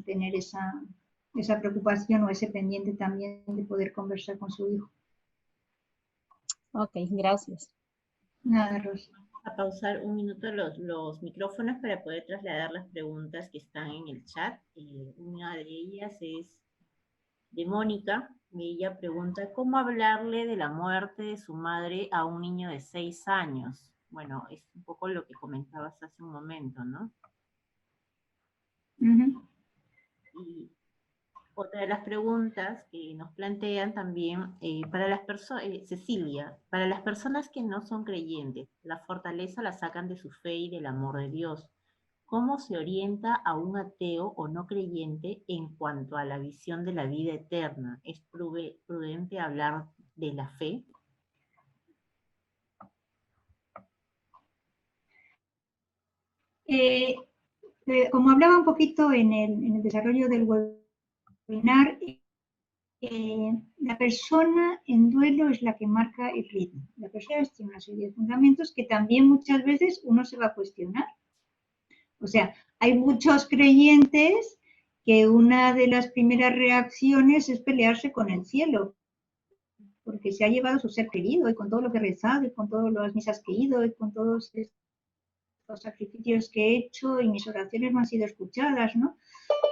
Tener esa preocupación o ese pendiente también de poder conversar con su hijo. Ok, gracias. Nada, Rosa. A pausar un minuto los micrófonos para poder trasladar las preguntas que están en el chat. Una de ellas es de Mónica. Ella pregunta, ¿cómo hablarle de la muerte de su madre a un niño de 6 años? Bueno, es un poco lo que comentabas hace un momento, ¿no? Y otra de las preguntas que nos plantean también, para las personas, Cecilia, para las personas que no son creyentes, la fortaleza la sacan de su fe y del amor de Dios. ¿Cómo se orienta a un ateo o no creyente en cuanto a la visión de la vida eterna? ¿Es prudente hablar de la fe? Como hablaba un poquito en el desarrollo del webinar, la persona en duelo es la que marca el ritmo. La persona tiene una serie de fundamentos que también muchas veces uno se va a cuestionar. O sea, hay muchos creyentes que una de las primeras reacciones es pelearse con el cielo, porque se ha llevado su ser querido y con todo lo que he rezado y con todas las misas que he ido y con todos los sacrificios que he hecho y mis oraciones no han sido escuchadas, ¿no?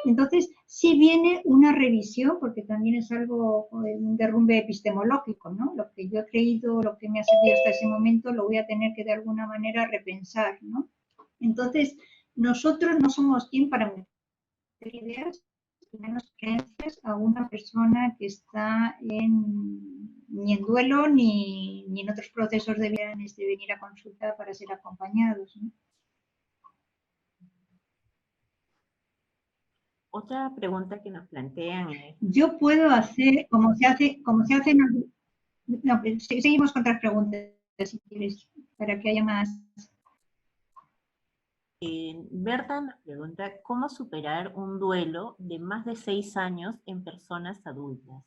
Entonces, sí viene una revisión, porque también es algo, un derrumbe epistemológico, ¿no? Lo que yo he creído, lo que me ha servido hasta ese momento, lo voy a tener que de alguna manera repensar, ¿no? Entonces, nosotros no somos quien para meter ideas, menos creencias a una persona que está ni en duelo ni en otros procesos de vida de venir a consulta para ser acompañados, ¿no? Otra pregunta que nos plantean es, Yo puedo hacer, como se hace no, seguimos con otras preguntas, si quieres, para que haya más. Berta nos pregunta, ¿cómo superar un duelo de más de 6 años en personas adultas?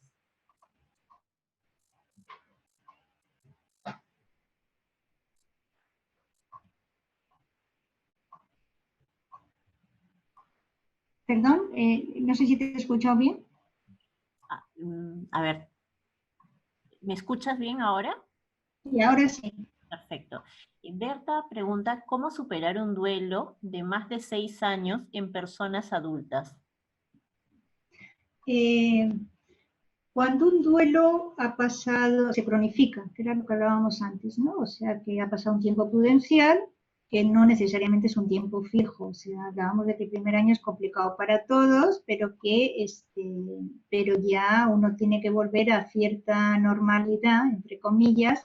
Perdón, no sé si te he escuchado bien. A ver, ¿me escuchas bien ahora? Y ahora sí. Perfecto. Berta pregunta, ¿cómo superar un duelo de más de 6 años en personas adultas? Cuando un duelo ha pasado, se cronifica, que era lo que hablábamos antes, ¿no? O sea, que ha pasado un tiempo prudencial, que no necesariamente es un tiempo fijo. O sea, hablábamos de que el primer año es complicado para todos, pero ya uno tiene que volver a cierta normalidad, entre comillas,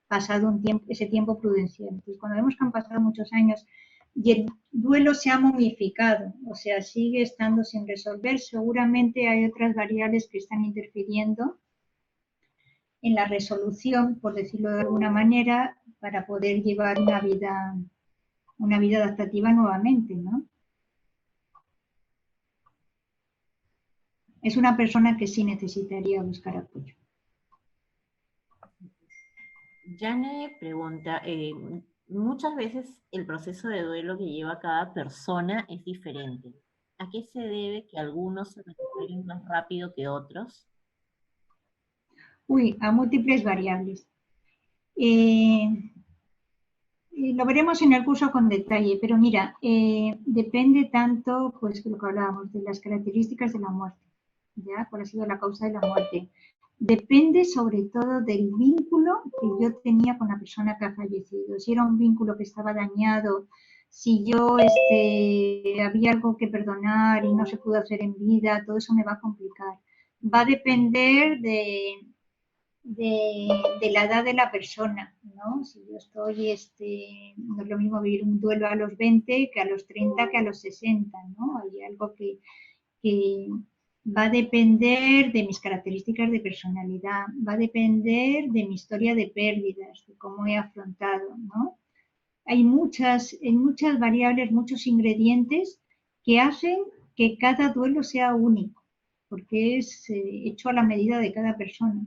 pasado ese tiempo prudencial. Entonces, cuando vemos que han pasado muchos años y el duelo se ha momificado, o sea, sigue estando sin resolver, seguramente hay otras variables que están interfiriendo en la resolución, por decirlo de alguna manera, para poder llevar una vida adaptativa nuevamente, ¿no? Es una persona que sí necesitaría buscar apoyo. Jane pregunta, muchas veces el proceso de duelo que lleva cada persona es diferente. ¿A qué se debe que algunos se recuperen más rápido que otros? Uy, a múltiples variables. Lo veremos en el curso con detalle, pero mira, depende tanto, pues, de lo que hablábamos, de las características de la muerte, ¿ya? ¿Cuál ha sido la causa de la muerte? Depende sobre todo del vínculo que yo tenía con la persona que ha fallecido. Si era un vínculo que estaba dañado, si yo había algo que perdonar y no se pudo hacer en vida, todo eso me va a complicar. Va a depender de la edad de la persona, ¿no? Si yo estoy, no es lo mismo vivir un duelo a los 20 que a los 30 que a los 60, ¿no? Hay algo que va a depender de mis características de personalidad, va a depender de mi historia de pérdidas, de cómo he afrontado, ¿no? Hay muchas variables, muchos ingredientes que hacen que cada duelo sea único, porque es hecho a la medida de cada persona.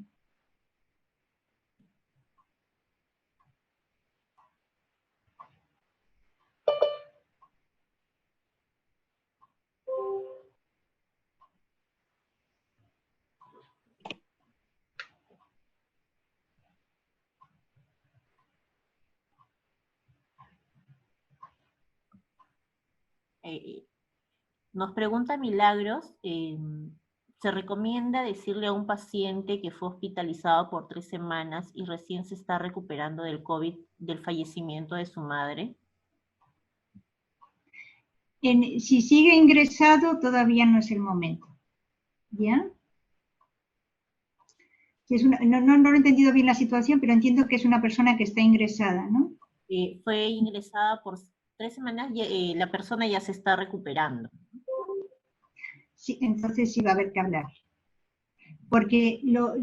Nos pregunta Milagros, ¿se recomienda decirle a un paciente que fue hospitalizado por 3 semanas y recién se está recuperando del COVID, del fallecimiento de su madre? Si sigue ingresado, todavía no es el momento. ¿Ya? No lo he entendido bien la situación, pero entiendo que es una persona que está ingresada, ¿no? Fue ingresada por 3 semanas y la persona ya se está recuperando. Sí, entonces sí va a haber que hablar. Porque yo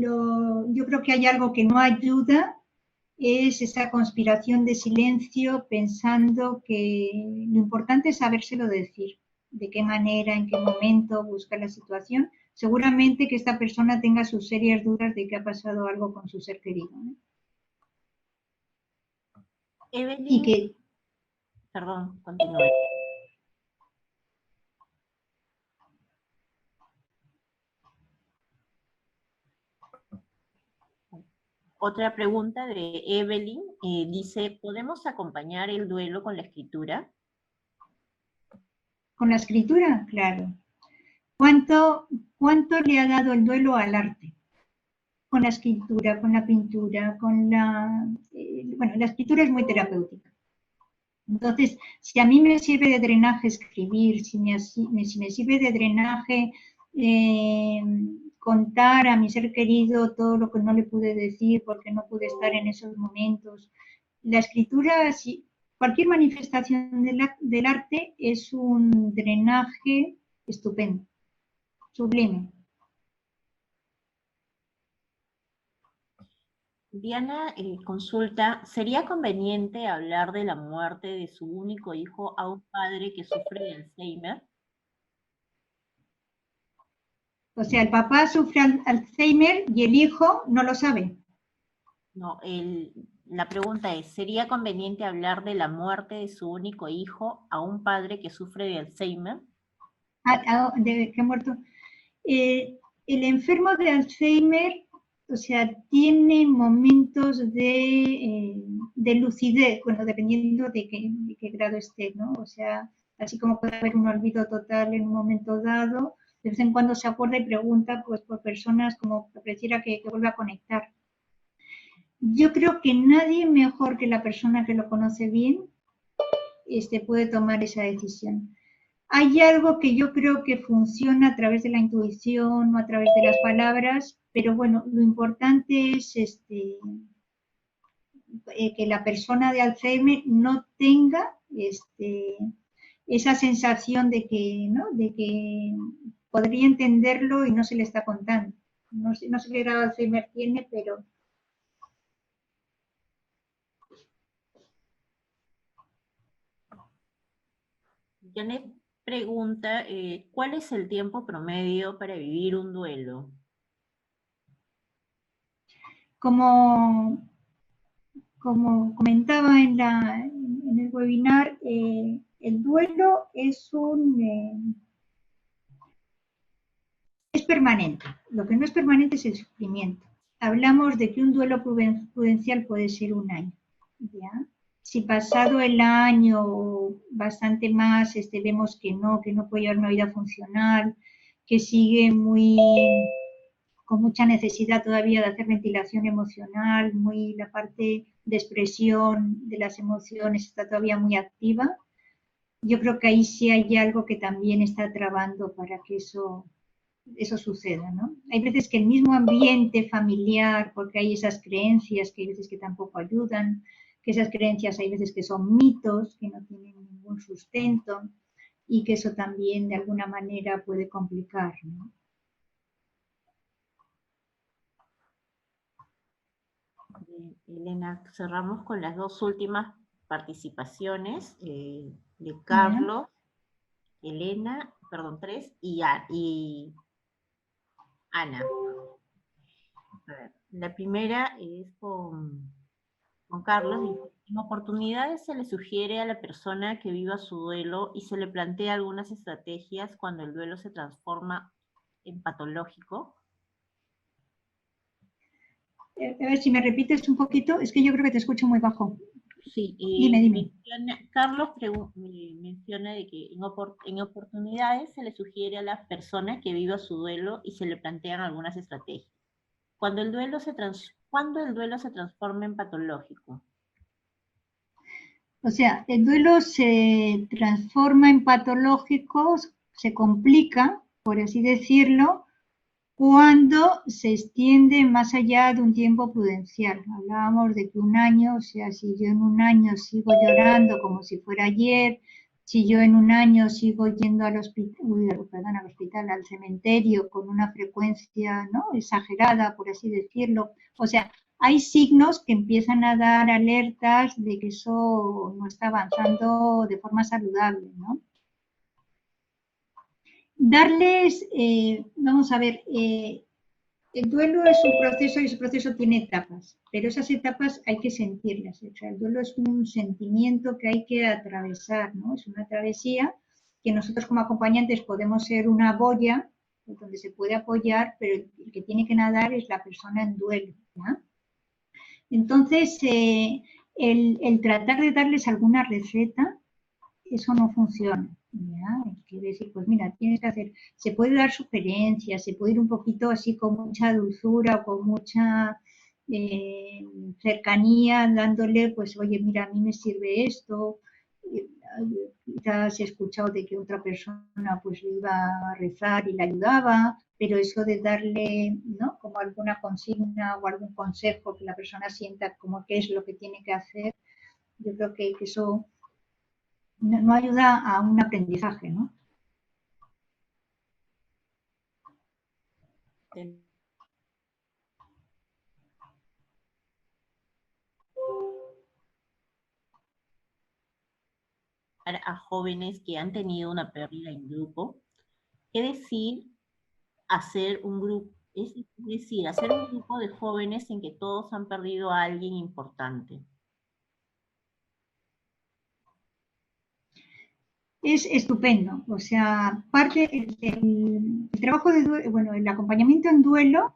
creo que hay algo que no ayuda, es esa conspiración de silencio pensando que lo importante es sabérselo decir, de qué manera, en qué momento, buscar la situación. Seguramente que esta persona tenga sus serias dudas de que ha pasado algo con su ser querido, ¿no? Evelyn, Y que perdón, continúe. Otra pregunta de Evelyn dice, ¿podemos acompañar el duelo con la escritura? con la escritura, claro. ¿Cuánto le ha dado el duelo al arte? Con la escritura, con la pintura, bueno, la escritura es muy terapéutica. Entonces, si a mí me sirve de drenaje escribir, si me sirve de drenaje contar a mi ser querido todo lo que no le pude decir porque no pude estar en esos momentos, la escritura, cualquier manifestación del arte es un drenaje estupendo, sublime. Diana consulta, ¿sería conveniente hablar de la muerte de su único hijo a un padre que sufre de Alzheimer? O sea, el papá sufre Alzheimer y el hijo no lo sabe. No, la pregunta es, ¿sería conveniente hablar de la muerte de su único hijo a un padre que sufre de Alzheimer? ¿De qué ha muerto? El enfermo de Alzheimer, o sea, tiene momentos de lucidez, bueno, dependiendo de qué grado esté, ¿no? O sea, así como puede haber un olvido total en un momento dado, De vez en cuando se acuerda y pregunta pues por personas como que pareciera que vuelve a conectar. Yo creo que nadie mejor que la persona que lo conoce bien puede tomar esa decisión. Hay algo que yo creo que funciona a través de la intuición o a través de las palabras, pero bueno, lo importante es que la persona de Alzheimer no tenga esa sensación de que, ¿no? De que podría entenderlo y no se le está contando. No sé qué grado de Alzheimer tiene, pero... Janet pregunta, ¿cuál es el tiempo promedio para vivir un duelo? Como comentaba en el webinar, el duelo es permanente. Lo que no es permanente es el sufrimiento. Hablamos de que un duelo prudencial puede ser un año, ¿ya? Si pasado el año bastante más vemos que no puede llevar una vida funcional, que sigue con mucha necesidad todavía de hacer ventilación emocional, la parte de expresión de las emociones está todavía muy activa, yo creo que ahí sí hay algo que también está trabando para que eso suceda, ¿no? Hay veces que el mismo ambiente familiar, porque hay esas creencias que hay veces que tampoco ayudan, que esas creencias hay veces que son mitos, que no tienen ningún sustento, y que eso también de alguna manera puede complicar, ¿no? Elena, cerramos con las dos últimas participaciones de Carlos, Elena, perdón, 3, y Ana. A ver, la primera es con Carlos. Dice, en oportunidades se le sugiere a la persona que viva su duelo y se le plantea algunas estrategias cuando el duelo se transforma en patológico. A ver si me repites un poquito, es que yo creo que te escucho muy bajo. Sí, dime. Carlos menciona de que en oportunidades se le sugiere a la persona que viva su duelo y se le plantean algunas estrategias. Cuando el duelo se transforma en patológico. O sea, el duelo se transforma en patológico, se complica, por así decirlo, cuando se extiende más allá de un tiempo prudencial. Hablábamos de que un año, o sea, si yo en un año sigo llorando como si fuera ayer, si yo en un año sigo yendo al hospital, al cementerio con una frecuencia, ¿no?, exagerada, por así decirlo. O sea, hay signos que empiezan a dar alertas de que eso no está avanzando de forma saludable, ¿no? Darles, vamos a ver, el duelo es un proceso y ese proceso tiene etapas, pero esas etapas hay que sentirlas. O sea, el duelo es un sentimiento que hay que atravesar, ¿no? Es una travesía que nosotros como acompañantes podemos ser una boya donde se puede apoyar, pero el que tiene que nadar es la persona en duelo, ¿no? Entonces, el tratar de darles alguna receta, eso no funciona. ¿Ya? Quiere decir, pues mira, tienes que hacer, se puede dar sugerencias, se puede ir un poquito así con mucha dulzura o con mucha cercanía, dándole, pues oye, mira, a mí me sirve esto, quizás he escuchado de que otra persona pues le iba a rezar y le ayudaba, pero eso de darle, ¿no?, como alguna consigna o algún consejo que la persona sienta como qué es lo que tiene que hacer, yo creo que eso no ayuda a un aprendizaje, ¿no? A jóvenes que han tenido una pérdida en grupo, es decir, hacer un grupo de jóvenes en que todos han perdido a alguien importante. Es estupendo, o sea, el trabajo de duelo, bueno, el acompañamiento en duelo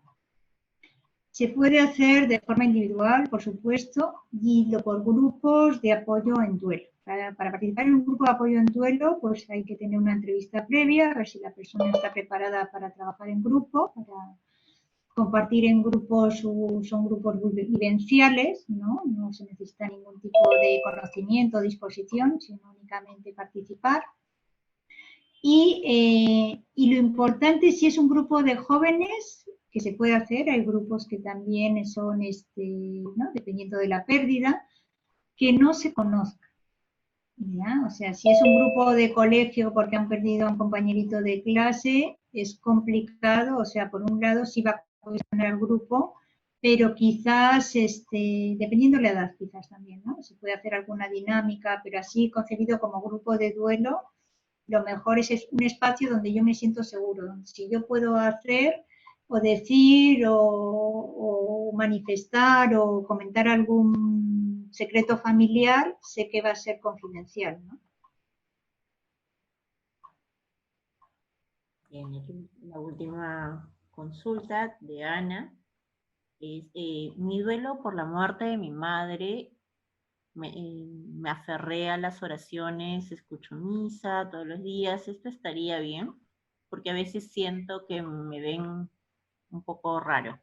se puede hacer de forma individual, por supuesto, y por grupos de apoyo en duelo. Para participar en un grupo de apoyo en duelo, pues hay que tener una entrevista previa, a ver si la persona está preparada para trabajar en grupo, para compartir en grupos, son grupos vivenciales, ¿no? No se necesita ningún tipo de conocimiento o disposición, sino únicamente participar. Y lo importante, si es un grupo de jóvenes, que se puede hacer, hay grupos que también son, ¿no? Dependiendo de la pérdida, que no se conozcan. ¿Ya? O sea, si es un grupo de colegio porque han perdido a un compañerito de clase, es complicado, o sea, por un lado sí va a cuestionar al grupo, pero quizás, dependiendo de la edad, quizás también, ¿no? Se puede hacer alguna dinámica, pero así concebido como grupo de duelo, lo mejor es un espacio donde yo me siento seguro, donde si yo puedo hacer o decir o manifestar o comentar algún secreto familiar, sé que va a ser confidencial, ¿no? Bien, aquí la última consulta de Ana es, mi duelo por la muerte de mi madre, me aferré a las oraciones, escucho misa todos los días, ¿esto estaría bien? Porque a veces siento que me ven un poco raro.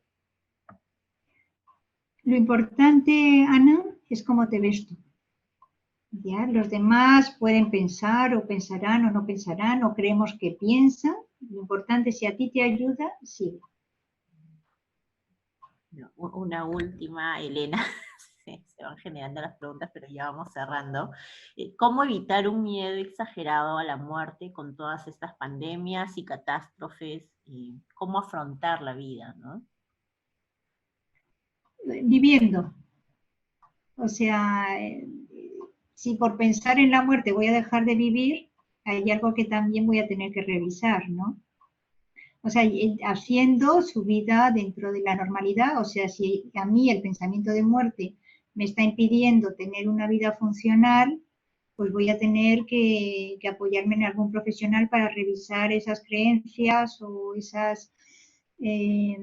Lo importante, Ana, es cómo te ves tú. ¿Ya? Los demás pueden pensar o pensarán o no pensarán o creemos que piensan. Lo importante, si a ti te ayuda, sí. No, una última, Elena. Se van generando las preguntas, pero ya vamos cerrando. ¿Cómo evitar un miedo exagerado a la muerte con todas estas pandemias y catástrofes? ¿Cómo afrontar la vida, ¿no? Viviendo. O sea, si por pensar en la muerte voy a dejar de vivir, hay algo que también voy a tener que revisar, ¿no? O sea, haciendo su vida dentro de la normalidad, o sea, si a mí el pensamiento de muerte me está impidiendo tener una vida funcional, pues voy a tener que apoyarme en algún profesional para revisar esas creencias o esas eh,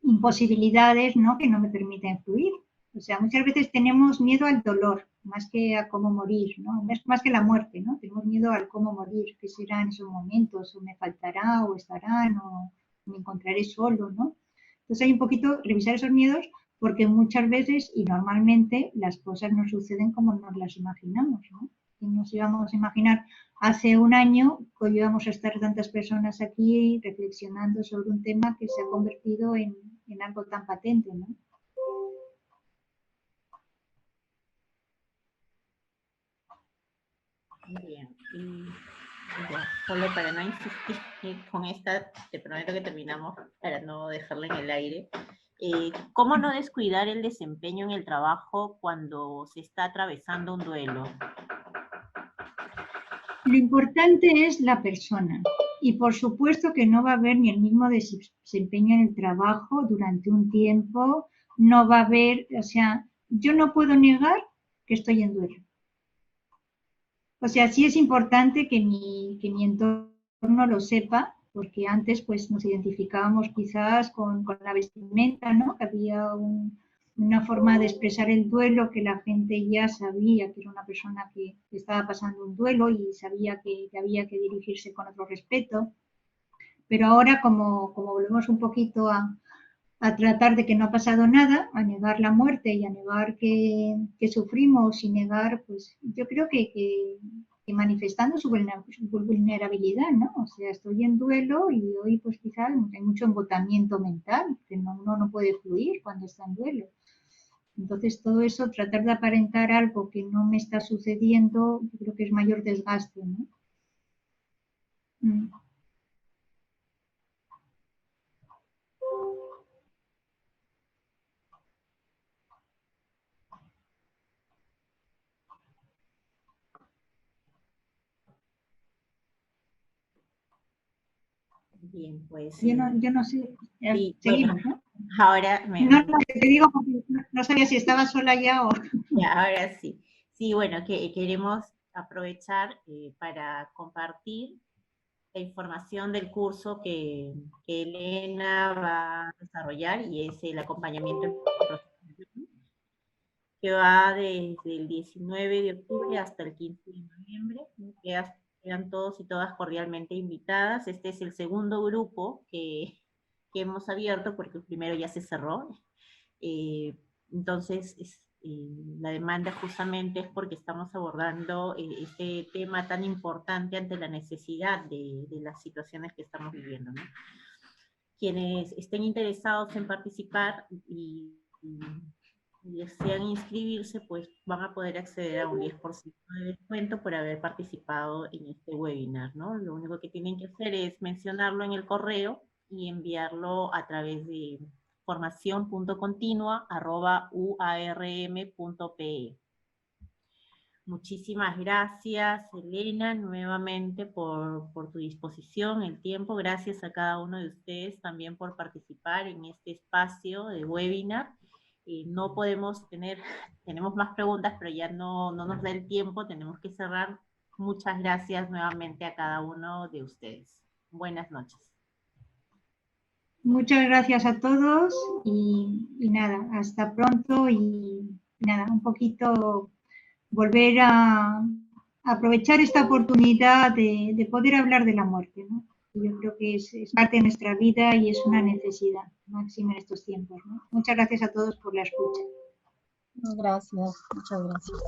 imposibilidades, ¿no? Que no me permiten fluir. O sea, muchas veces tenemos miedo al dolor, más que a cómo morir, ¿no? Más que la muerte, ¿no? Tenemos miedo al cómo morir, qué será en esos momentos, o me faltará, o estarán, o me encontraré solo, ¿no? Entonces hay un poquito revisar esos miedos porque muchas veces y normalmente las cosas no suceden como nos las imaginamos, ¿no? Y nos íbamos a imaginar hace un año que hoy íbamos a estar tantas personas aquí reflexionando sobre un tema que se ha convertido en algo tan patente, ¿no? Bien, y ya, solo para no insistir con esta, te prometo que terminamos para no dejarla en el aire. ¿Cómo no descuidar el desempeño en el trabajo cuando se está atravesando un duelo? Lo importante es la persona y por supuesto que no va a haber ni el mismo desempeño en el trabajo durante un tiempo, no va a haber, o sea, yo no puedo negar que estoy en duelo. O sea, sí es importante que mi entorno lo sepa, porque antes pues nos identificábamos quizás con la vestimenta, ¿no? Que había una forma de expresar el duelo que la gente ya sabía que era una persona que estaba pasando un duelo y sabía que había que dirigirse con otro respeto. Pero ahora como volvemos un poquito a tratar de que no ha pasado nada, a negar la muerte y a negar que sufrimos y negar, pues yo creo que manifestando su vulnerabilidad, ¿no? O sea, estoy en duelo y hoy pues quizás hay mucho embotamiento mental, que uno no puede fluir cuando está en duelo. Entonces todo eso, tratar de aparentar algo que no me está sucediendo, yo creo que es mayor desgaste, ¿no? Mm. Bien, pues Yo no sé, sí, bueno, seguimos, ¿no? ahora No, no, te digo porque no sabía si estaba sola ya o... ya, ahora sí. Sí, bueno, que queremos aprovechar para compartir la información del curso que Elena va a desarrollar y es el acompañamiento en proceso de duelo. que va desde el 19 de octubre hasta el 15 de noviembre. Quedan todos y todas cordialmente invitadas. Este es el segundo grupo que hemos abierto, porque el primero ya se cerró. Entonces, la demanda justamente es porque estamos abordando este tema tan importante ante la necesidad de las situaciones que estamos viviendo, ¿no? Quienes estén interesados en participar y desean inscribirse, pues van a poder acceder a un 10% de descuento por haber participado en este webinar, ¿no? Lo único que tienen que hacer es mencionarlo en el correo y enviarlo a través de formacion.continua@uarm.pe. Muchísimas gracias, Elena, nuevamente por tu disposición, el tiempo. Gracias a cada uno de ustedes también por participar en este espacio de webinar. No podemos tenemos más preguntas, pero ya no nos da el tiempo, tenemos que cerrar. Muchas gracias nuevamente a cada uno de ustedes. Buenas noches. Muchas gracias a todos y nada, hasta pronto y nada, un poquito volver a aprovechar esta oportunidad de poder hablar de la muerte, ¿no? Yo creo que es parte de nuestra vida y es una necesidad máxima en estos tiempos, ¿no? Muchas gracias a todos por la escucha. Gracias, muchas gracias.